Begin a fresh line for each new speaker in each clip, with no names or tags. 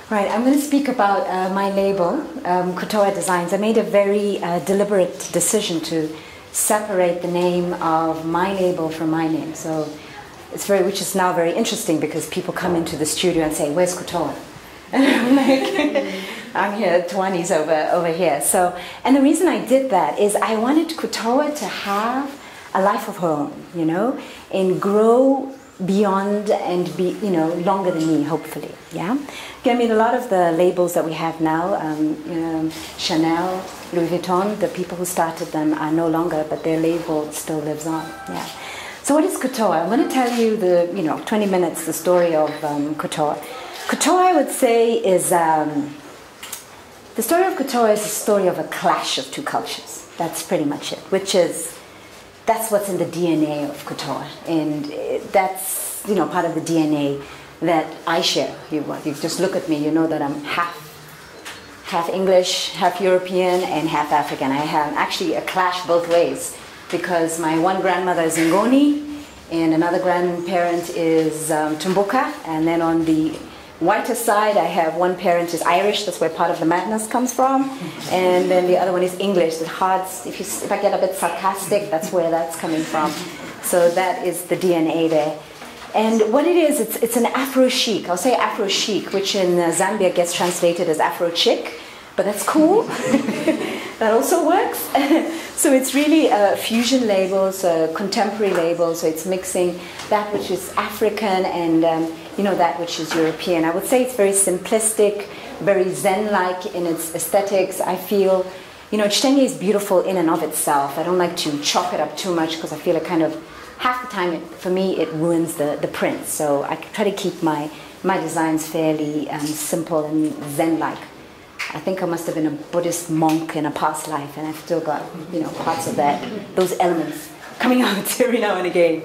Right, I'm going to speak about my label, Kutowa Designs. I made a very deliberate decision to separate the name of my label from my name. So which is now very interesting because people come into the studio and say, "Where's Kutowa?" And I'm like, "I'm here, Towani's over here." So, and the reason I did that is I wanted Kutowa to have a life of her own, you know, and grow beyond and be, you know, longer than me, hopefully. Yeah. I mean, a lot of the labels that we have now, you know, Chanel, Louis Vuitton, the people who started them are no longer, but their label still lives on. Yeah. So what is Kutowa? I'm going to tell you 20 minutes, the story of Kutowa. Kutowa, I would say, is the story of Kutowa is a story of a clash of two cultures. That's pretty much it. That's what's in the DNA of Kutowa, and that's part of the DNA that I share. You just look at me, you know that I'm half English, half European, and half African. I have actually a clash both ways because my one grandmother is Ngoni, and another grandparent is Tumbuka, and then on the whiter side, I have one parent is Irish, that's where part of the madness comes from, and then the other one is English. If I get a bit sarcastic, that's where that's coming from. So that is the DNA there. And what it is, it's an Afro chic. I'll say Afro chic, which in Zambia gets translated as Afro chic, but that's cool. That also works. So it's really a fusion label, so contemporary label, so it's mixing that which is African and that which is European. I would say it's very simplistic, very Zen-like in its aesthetics. I feel, Chitenge is beautiful in and of itself. I don't like to chop it up too much because I feel it kind of, half the time, for me, it ruins the print. So I try to keep my designs fairly simple and Zen-like. I think I must have been a Buddhist monk in a past life, and I've still got, parts of those elements coming out every now and again.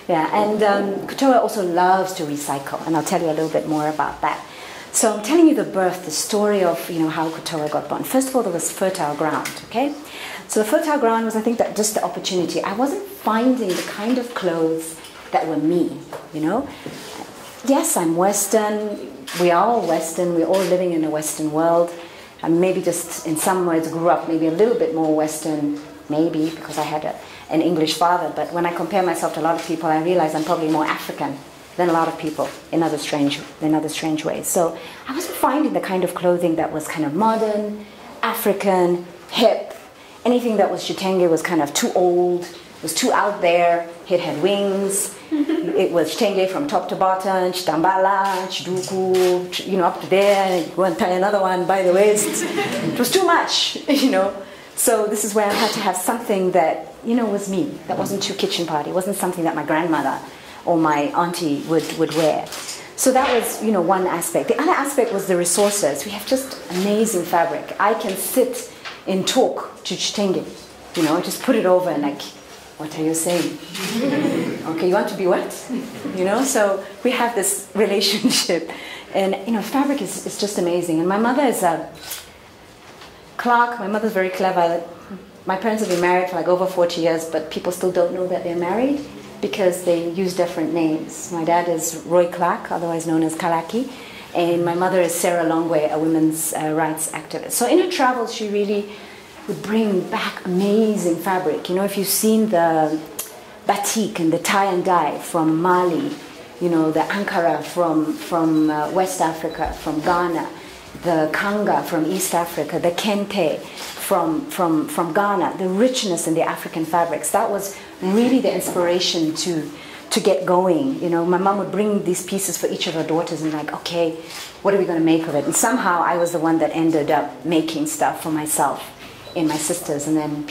Yeah, and Kutowa also loves to recycle, and I'll tell you a little bit more about that. So I'm telling you the story of, how Kutowa got born. First of all, there was fertile ground, okay? So the fertile ground was, I think, that just the opportunity. I wasn't finding the kind of clothes that were me, Yes, I'm Western. We are all Western. We're all living in a Western world. And maybe just in some words grew up maybe a little bit more Western, maybe because I had an English father. But when I compare myself to a lot of people, I realize I'm probably more African than a lot of people in other strange ways. So I wasn't finding the kind of clothing that was kind of modern, African, hip. Anything that was Chitenge was kind of too old, was too out there. It had wings. It was Chitenge from top to bottom, Chitambala, Chiduku, up to there. You go and tie another one by the waist. It was too much, So this is where I had to have something that, was me. That wasn't too kitchen party. It wasn't something that my grandmother or my auntie would wear. So that was, one aspect. The other aspect was the resources. We have just amazing fabric. I can sit and talk to Chitenge, just put it over and like, what are you saying? Okay, you want to be what? So we have this relationship. And, fabric is just amazing. And my mother is Clarke. My mother's very clever. My parents have been married for like over 40 years, but people still don't know that they're married because they use different names. My dad is Roy Clarke, otherwise known as Kalaki. And my mother is Sarah Longway, a women's rights activist. So in her travels, she really would bring back amazing fabric. If you've seen the batik and the tie and dye from Mali, the Ankara from West Africa, from Ghana, the Kanga from East Africa, the Kente from Ghana, the richness in the African fabrics, that was really the inspiration to get going. My mom would bring these pieces for each of her daughters and like, okay, what are we going to make of it? And somehow I was the one that ended up making stuff for myself and my sisters, and then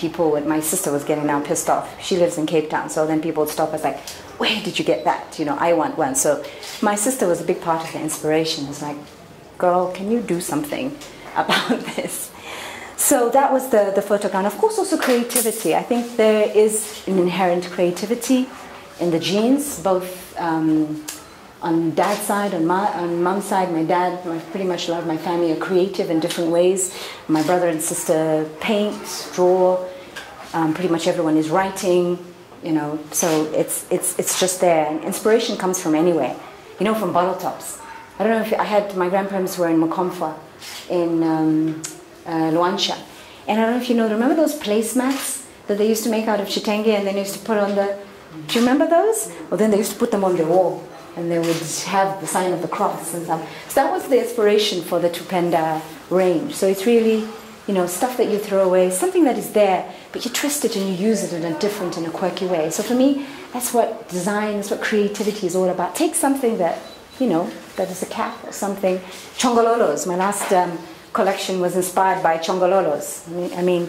my sister was getting now pissed off. She lives in Cape Town, so then people would stop us like, where did you get that? I want one. So my sister was a big part of the inspiration. It's like, girl, can you do something about this? So that was the photograph. Of course, also creativity. I think there is an inherent creativity in the genes, both on dad's side, on mom's side. My dad, pretty much a lot of my family are creative in different ways. My brother and sister paint, draw. Pretty much everyone is writing. So it's just there. And inspiration comes from anywhere. From bottle tops. I don't know if I had, my grandparents were in Mokomfa in Luancha. And I don't know if you know, remember those placemats that they used to make out of chitenge and then they used to put on the, do you remember those? Well, then they used to put them on the wall and they would have the sign of the cross and stuff. So that was the inspiration for the Tupenda range. So it's really, you know, stuff that you throw away, something that is there, but you twist it and you use it in a different and a quirky way. So for me, that's what design, that's what creativity is all about. Take something that, you know, that is a cap or something. Chongololos, my last collection was inspired by chongololos. I mean,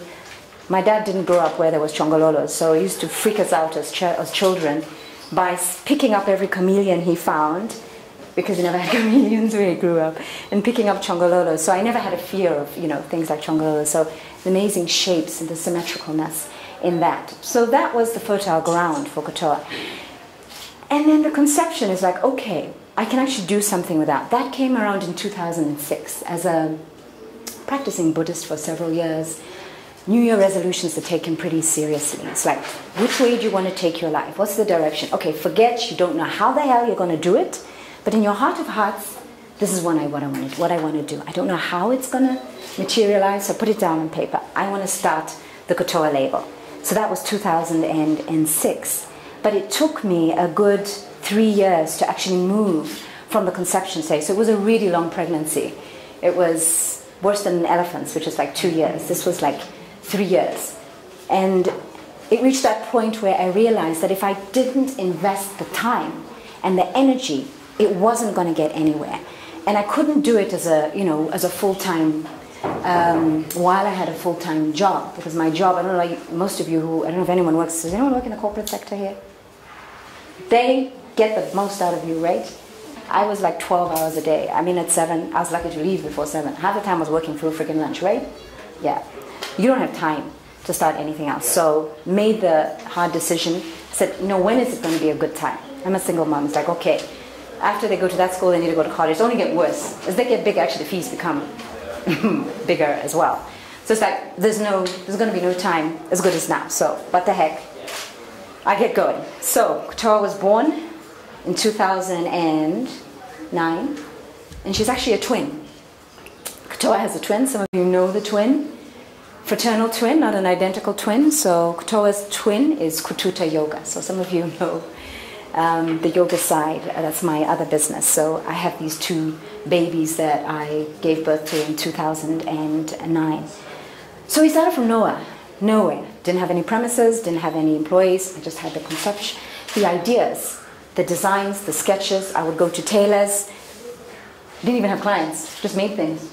my dad didn't grow up where there was chongololos, so he used to freak us out as children by picking up every chameleon he found, because he never had chameleons where he grew up, and picking up chongololos. So I never had a fear of, you know, things like chongololos. So the amazing shapes and the symmetricalness in that. So that was the fertile ground for Kutowa. And then the conception is like, okay, I can actually do something with that. That came around in 2006 as a practicing Buddhist for several years. New Year resolutions are taken pretty seriously. It's like, which way do you want to take your life? What's the direction? Okay, forget you don't know how the hell you're going to do it, but in your heart of hearts, this is what I want to do. I don't know how it's going to materialize, so put it down on paper. I want to start the Kutowa label. So that was 2006. But it took me a good 3 years to actually move from the conception stage. So it was a really long pregnancy. It was worse than an elephant's, which is like 2 years. This was like 3 years. And it reached that point where I realized that if I didn't invest the time and the energy, it wasn't going to get anywhere. And I couldn't do it as a, you know, as a full-time, while I had a full-time job. Because my job, I don't know, like most of you who, I don't know if anyone works, does anyone work in the corporate sector here? They get the most out of you, right? I was like 12 hours a day. I mean, at 7, I was lucky to leave before 7. Half the time I was working through a freaking lunch, right? Yeah. You don't have time to start anything else. So made the hard decision. Said, no, when is it going to be a good time? I'm a single mom. It's like, okay, after they go to that school, they need to go to college. It's only get worse. As they get bigger, actually the fees become bigger as well. So it's like, there's going to be no time as good as now. So what the heck? I get going. So Kutowa was born in 2009, and she's actually a twin. Kutowa has a twin. Some of you know the twin. Fraternal twin, not an identical twin. So Kutowa's twin is Kututa Yoga. So some of you know the yoga side. That's my other business. So I have these 2 babies that I gave birth to in 2009. So we started from nowhere. Didn't have any premises, didn't have any employees. I just had the conception, the ideas, the designs, the sketches. I would go to tailors. Didn't even have clients, just made things.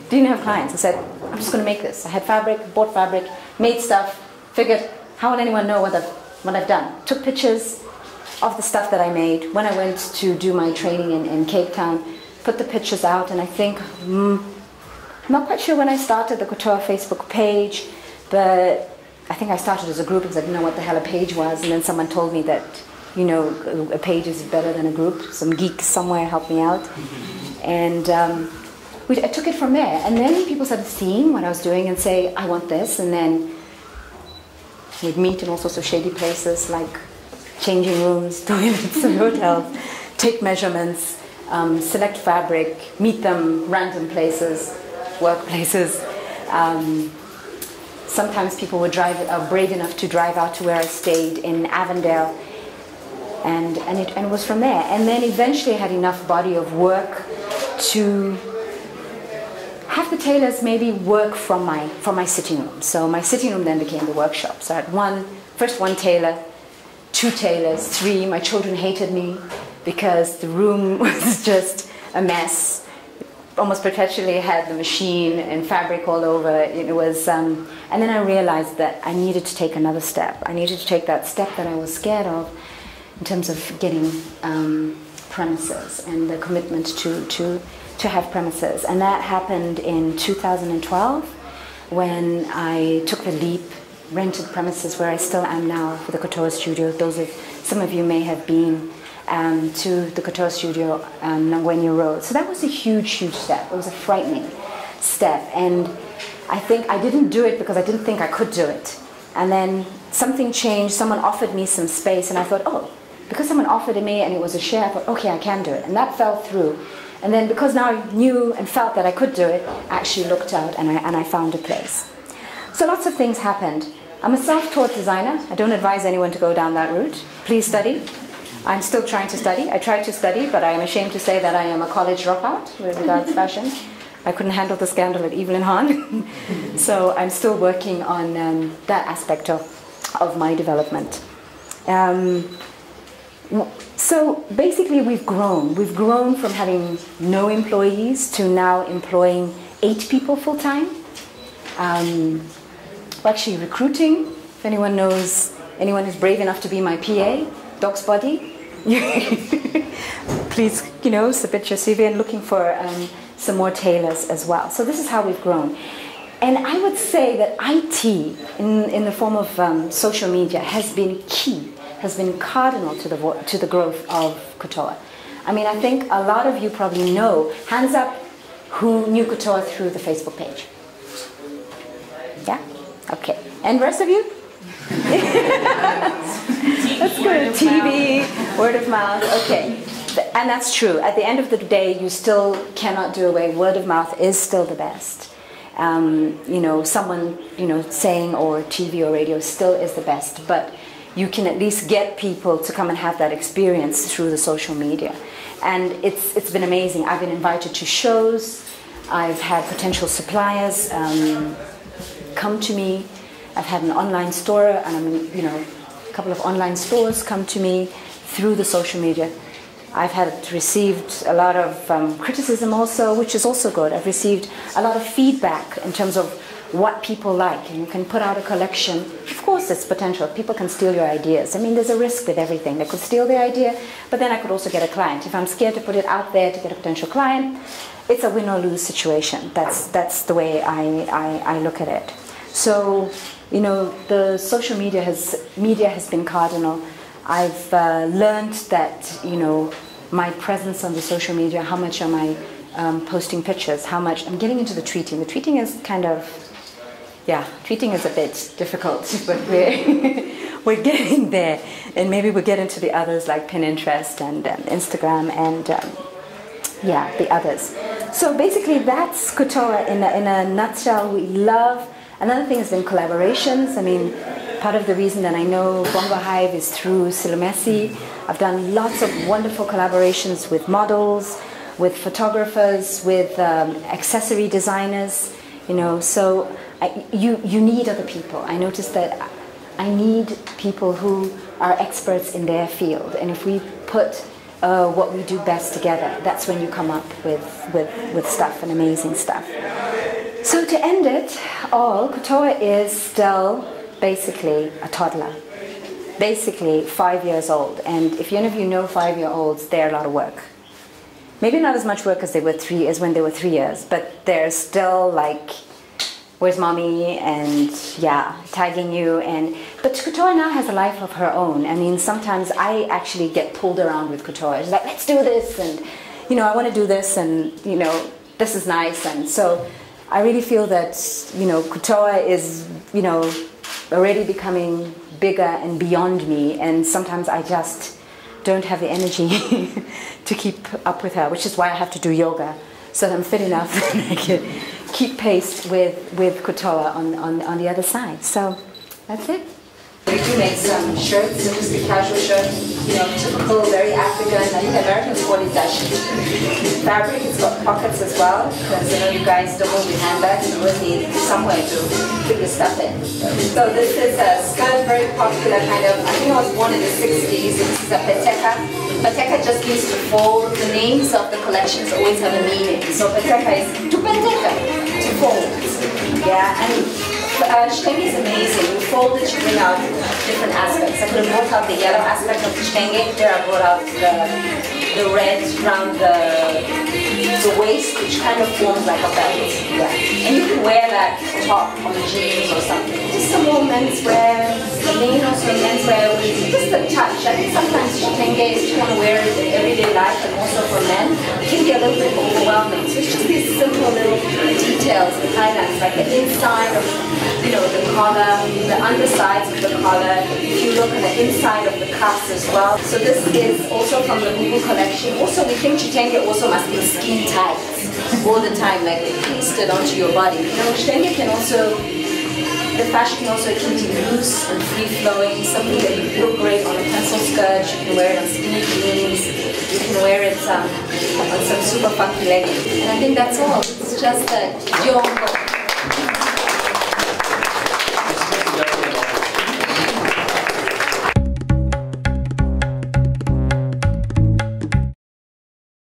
Didn't have clients. I said, I'm just going to make this. I had fabric, bought fabric, made stuff, figured, how will anyone know what I've done? Took pictures of the stuff that I made. When I went to do my training in Cape Town, put the pictures out, and I think, I'm not quite sure when I started the Kutowa Facebook page, but I think I started as a group because I didn't know what the hell a page was, and then someone told me that, you know, a page is better than a group. Some geek somewhere helped me out. And I took it from there. And then people started seeing what I was doing and say, I want this. And then we'd meet in all sorts of shady places like changing rooms, toilets, and hotels, take measurements, select fabric, meet them random places, workplaces. Sometimes people would are brave enough to drive out to where I stayed in Avondale, and it was from there. And then eventually I had enough body of work to have the tailors maybe work from my sitting room. So my sitting room then became the workshop. So I had first one tailor, 2 tailors, 3. My children hated me because the room was just a mess. Almost perpetually had the machine and fabric all over. It was, and then I realized that I needed to take another step. I needed to take that step that I was scared of in terms of getting premises and the commitment to have premises. And that happened in 2012 when I took the leap, rented premises where I still am now for the Kutowa studio. Some of you may have been to the Kutowa studio on Nangwenya Road. So that was a huge, huge step. It was a frightening step. And I think I didn't do it because I didn't think I could do it. And then something changed. Someone offered me some space, and I thought, oh, because someone offered it me and it was a share, I thought, okay, I can do it. And that fell through. And then because now I knew and felt that I could do it, I actually looked out and I found a place. So lots of things happened. I'm a self-taught designer. I don't advise anyone to go down that route. Please study. I'm still trying to study. I tried to study, but I am ashamed to say that I am a college dropout with regards to fashion. I couldn't handle the scandal at Evelyn Hahn. So I'm still working on that aspect of my development. So basically we've grown. We've grown from having no employees to now employing 8 people full-time. We're actually recruiting. If anyone knows, anyone who's brave enough to be my PA, Doc's Body, please, submit your CV, and looking for some more tailors as well. So this is how we've grown. And I would say that IT, in the form of social media, has been key, has been cardinal to the growth of Kutowa. I mean, I think a lot of you probably know, hands up, who knew Kutowa through the Facebook page? Yeah? Okay. And the rest of you? That's good. TV, word of mouth. Okay. And that's true. At the end of the day, you still cannot do away. Word of mouth is still the best. Someone, saying, or TV or radio still is the best. But you can at least get people to come and have that experience through the social media. And it's been amazing. I've been invited to shows. I've had potential suppliers come to me. I've had an online store, and a couple of online stores come to me through the social media. I've received a lot of criticism also, which is also good. I've received a lot of feedback in terms of what people like, and you can put out a collection. Of course, it's potential. People can steal your ideas. I mean, there's a risk with everything. They could steal the idea, but then I could also get a client. If I'm scared to put it out there to get a potential client, it's a win or lose situation. That's the way I look at it. So, the social media has been cardinal. I've learned that, my presence on the social media, how much am I posting pictures, how much, I'm getting into the tweeting. The tweeting is tweeting is a bit difficult, but we're getting there. And maybe we'll get into the others like Pinterest and Instagram and, the others. So basically that's Kutowa in a nutshell. We love. Another thing has been collaborations. I mean, part of the reason that I know Bongohive is through Silumesi. I've done lots of wonderful collaborations with models, with photographers, with accessory designers, so you need other people. I noticed that I need people who are experts in their field, and if we put what we do best together, that's when you come up with stuff and amazing stuff. So to end it all, Kutowa is still basically a toddler, basically 5 years old. And if any of you know 5-year-olds, they're a lot of work. Maybe not as much work as when they were 3 years, but they're still like, where's mommy? And tagging you. But Kutowa now has a life of her own. I mean, sometimes I actually get pulled around with Kutowa. She's like, let's do this, and I want to do this, and this is nice. And so I really feel that, Kutowa is, already becoming bigger and beyond me, and sometimes I just don't have the energy to keep up with her, which is why I have to do yoga, so that I'm fit enough that I can keep pace with Kutowa on the other side. So that's it. We do make some shirts, just a casual shirt, typical, very African. I think Americans call it dashi fabric. It's got pockets as well, because you guys don't move your handbags, you always need somewhere to put your stuff in. So this is a skirt, very popular kind of, I think I was born in the 60s. This is a peteka. Peteka just means to fold. The names of the collections always have a meaning. So peteka is to peteka, to fold. Yeah, and Shitenge is amazing. You fold it, you bring out different aspects. I could have brought out the yellow aspect of the Shitenge. There I brought out the red around the waist, which kind of forms like a belt. Yeah. And you can wear that top on jeans or something. Just some more menswear. Then also menswear with just a touch. I think sometimes Shitenge is you want to wear it in everyday life, and also for men, it can be a little bit overwhelming. So it's just these simple little details and highlights, like the inside of the collar, the undersides of the collar. If you look on the inside of the cuffs as well. So this is also from the Google collection. Also, we think Chitenge also must be skin tight all the time, like pasted onto your body. You know, Chitenge can also, the fashion can also keep you loose and free-flowing, something that you look great on a pencil skirt. You can wear it on skinny jeans. You can wear it on some super funky leggings. And I think that's all. It's just a jongo.